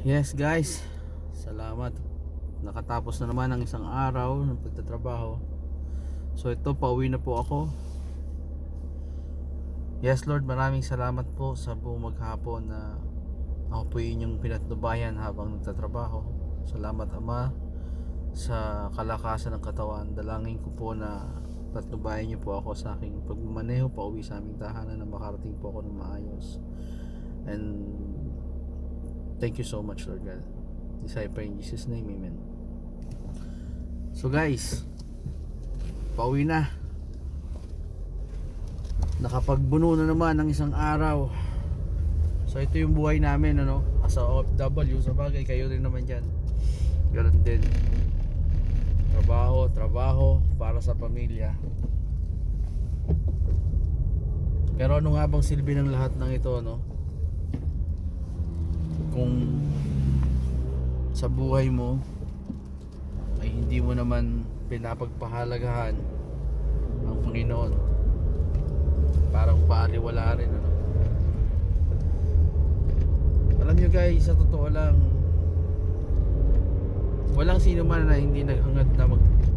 Yes guys, salamat. Nakatapos na naman ang isang araw ng pagtatrabaho. So ito, pauwi na po ako. Yes Lord, maraming salamat po sa buong maghapon na ako po inyong pinatnubayan habang nagtatrabaho. Salamat Ama sa kalakasan ng katawan. Dalangin ko po na patnubayan niyo po ako sa aking pagmamaneho pauwi sa aming tahanan na makarating po ako ng maayos. And thank you so much Lord God. This I pray in Jesus name, Amen. So guys, pauwi na. Nakapagbuno na naman ng isang araw. So ito yung buhay namin as a OFW. Sa bagay kayo rin naman dyan. Ganun din. Trabaho para sa pamilya. Pero ano nga bang silbi ng lahat ng ito kung sa buhay mo ay hindi mo naman pinapagpahalagahan ang Panginoon, parang paaliwala rin Alam nyo guys, sa totoo lang, walang sino man na hindi naghangad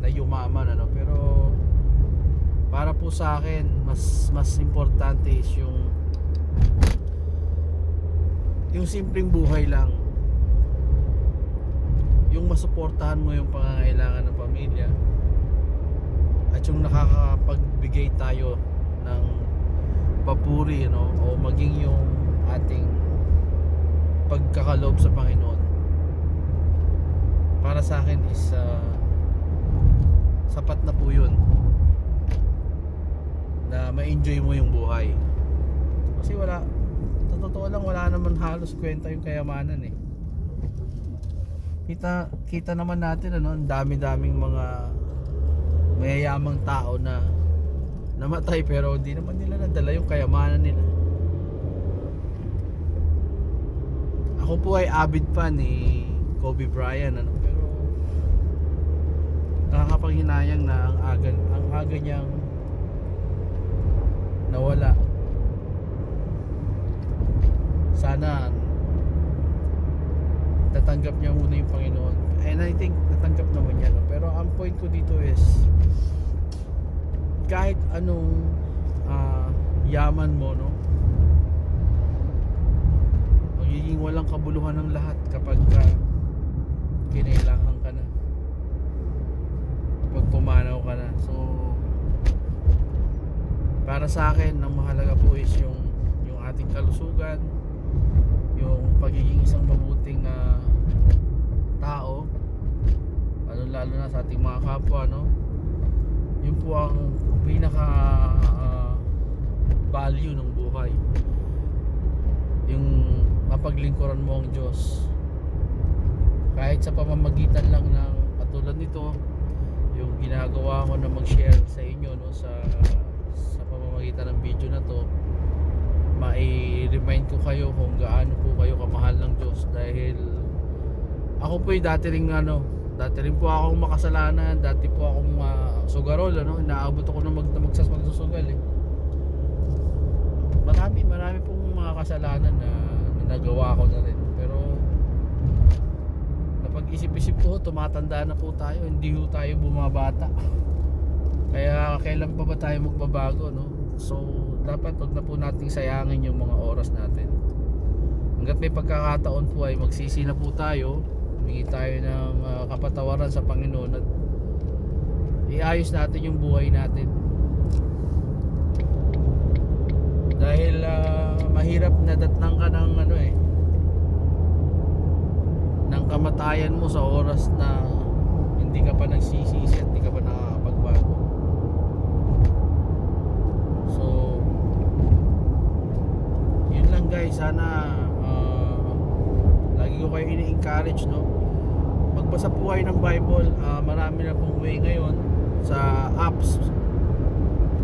na yumaman pero para po sa akin mas importante is yung simpleng buhay lang, yung masuportahan mo yung pangangailangan ng pamilya, at yung nakakapagbigay tayo ng papuri o maging yung ating pagkakaloob sa Panginoon. Para sa akin is sapat na po yun na ma-enjoy mo yung buhay. Kasi sa totoo lang, wala naman halos kwenta yung kayamanan Kita naman natin ang dami-daming mga mayayamang tao na namatay pero hindi naman nila nadala yung kayamanan nila. Ako po ay avid fan ni Kobe Bryant pero nakakapanghinayang na ang aga niyang nawala. Sana tatanggap niya muna yung Panginoon, and I think natanggap naman niya pero ang point ko dito is kahit anong yaman mo magiging walang kabuluhan ng lahat kapag kinailangan ka na, pag pumanaw ka na. So para sa akin ang mahalaga po is yung ating kalusugan, yung pagiging isang mabuting tao, lalo na sa ating mga kapwa yun po ang pinaka value ng buhay, yung mapaglingkuran mo ang Diyos kahit sa pamamagitan lang ng katulad nito, yung ginagawa ko na mag-share sa inyo sa pamamagitan ng video na to. Mai-remind ko kayo kung gaano po kayo kamahal ng Diyos, dahil ako po dati rin po akong makasalanan, dati po akong sugarol inaabot ako na magsusugal marami pong mga kasalanan na nagawa ko na rin, pero napag-isip-isip ko, tumatanda na po tayo, hindi po tayo bumabata, kaya kailan pa ba tayo magbabago so dapat wag na po nating sayangin yung mga oras natin. Hanggat may pagkakataon po ay magsisi na po tayo, humingi tayo ng kapatawaran sa Panginoon at iayos natin yung buhay natin, dahil mahirap na datnang ka ng ng kamatayan mo sa oras na hindi ka pa nagsisisi at hindi ka pa nakakapagbago. So yun lang guys, sana lagi ko kayo ini-encourage magbasa po kayo ng Bible. Marami na pong way ngayon sa apps,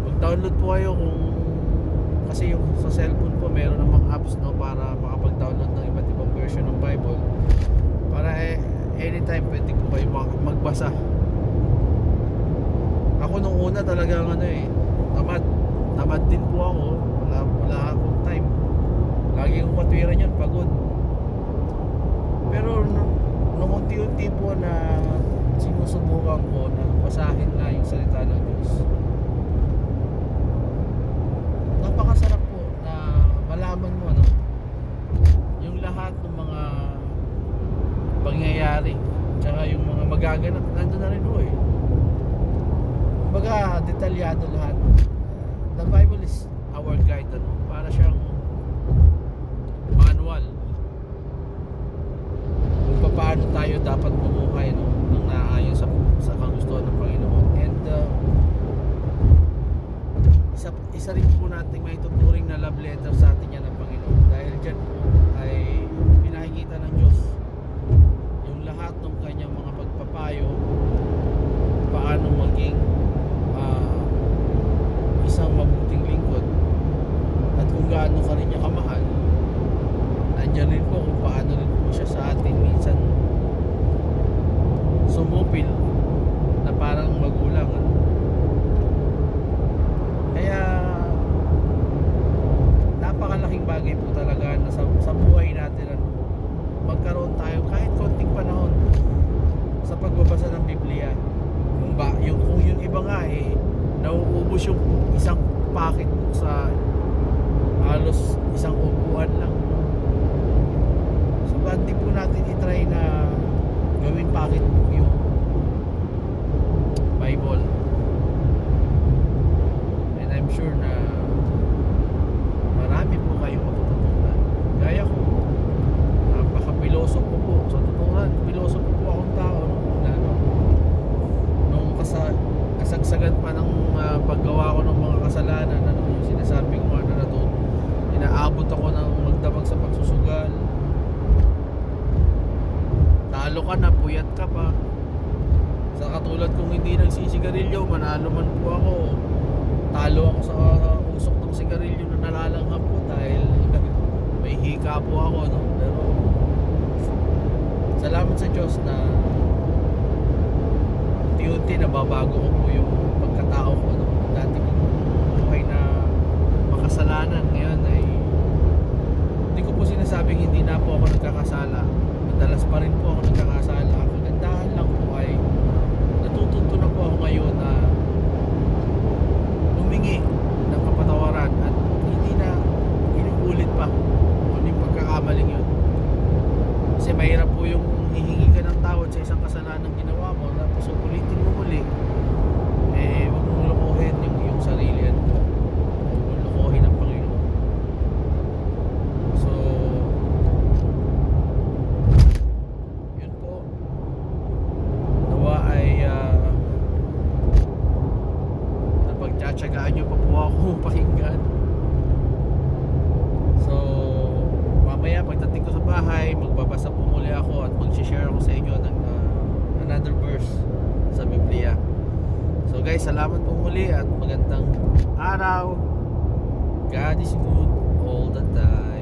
mag-download po kayo kasi yung sa cellphone po meron namang apps para makapag-download ng iba't ibang version ng Bible, para anytime pwede po kayo magbasa. Ako nung una talagang tamad din po ako, wala akong time, lagi kong katwiran yun, pagod. patuloy po na sinusubukan ko na basahin nga yung salita ng Diyos. Napakasarap po na malaman mo, no? Yung lahat ng mga pangyayari, tsaka yung mga magaganap, nandun na rin ho eh. Kumbaga, detalyado lahat. The Bible is our guide, ano? Para siyang manual kung paano tayo dapat mamuhay, no? Nang naayon sa kagustuhan ng Panginoon. And isa rin po nating may tuturing na love letter sa atin yan ng Panginoon, dahil dyan po ay pinakikita ng Diyos yung lahat ng kanyang mga pagpapayo, paano maging isang mabuting lingkod, at kung gaano ka rin niya kamahal. Nandiyan rin po kung paano rin po siya sa atin minsan sumupil na parang magulang, ano? Kaya napakalaking bagay po talaga na sa buhay natin, ano, magkaroon tayo kahit konting panahon sa pagbabasa ng Biblia. Kung yung iba nga nauubos yung isang packet sa halos isang upuan lang. So ba't di po natin itry na gawin packet yung Bible? And I'm sure na marami po kayong matututunan. Gaya ko, napaka-pilosopo po. Sa tutunan, pilosopo po akong tao nung kasagsagan pa ng paggawa ko ng mga kasalanan, ano, yung sinasabi ko na inaabot ako ng magdamag sa pagsusugal. Talo ka na, puyat ka pa. Sa katulad kong hindi nagsisigarilyo, manalo man po ako. Talo ako sa usok ng sigarilyo na nalalanghap po dahil may hika po ako, no? Pero salamat sa Diyos na unti-unti nababago ko po yung pagkatao ko, no? Dati kong buhay na makasalanan, ngayon ay hindi ko po sinasabing hindi na po ako nagkakasala. Madalas pa rin po ako nagkakasala. Ang kagandahan lang po ay natututo na po ako ngayon na humingi ng kapatawaran at hindi na inuulit pa kung yung pagkakamaling yun. Kasi mahirap po yung hihingi ka ng tawad sa isang kasalanan ginawa mo, tapos ulitin mo muli. Huwag mong lokohin yung sarili, at huwag mong lokohin ang Panginoon. So yun po, nawa ay napagtsatsagaan nyo pa po ako pakinggan. So mamaya pagdating ko sa bahay, magbabasa po muli ako at mag-share ako sa inyo ng another verse sa Biblia. So guys, salamat po muli at magandang araw. God is good all the time.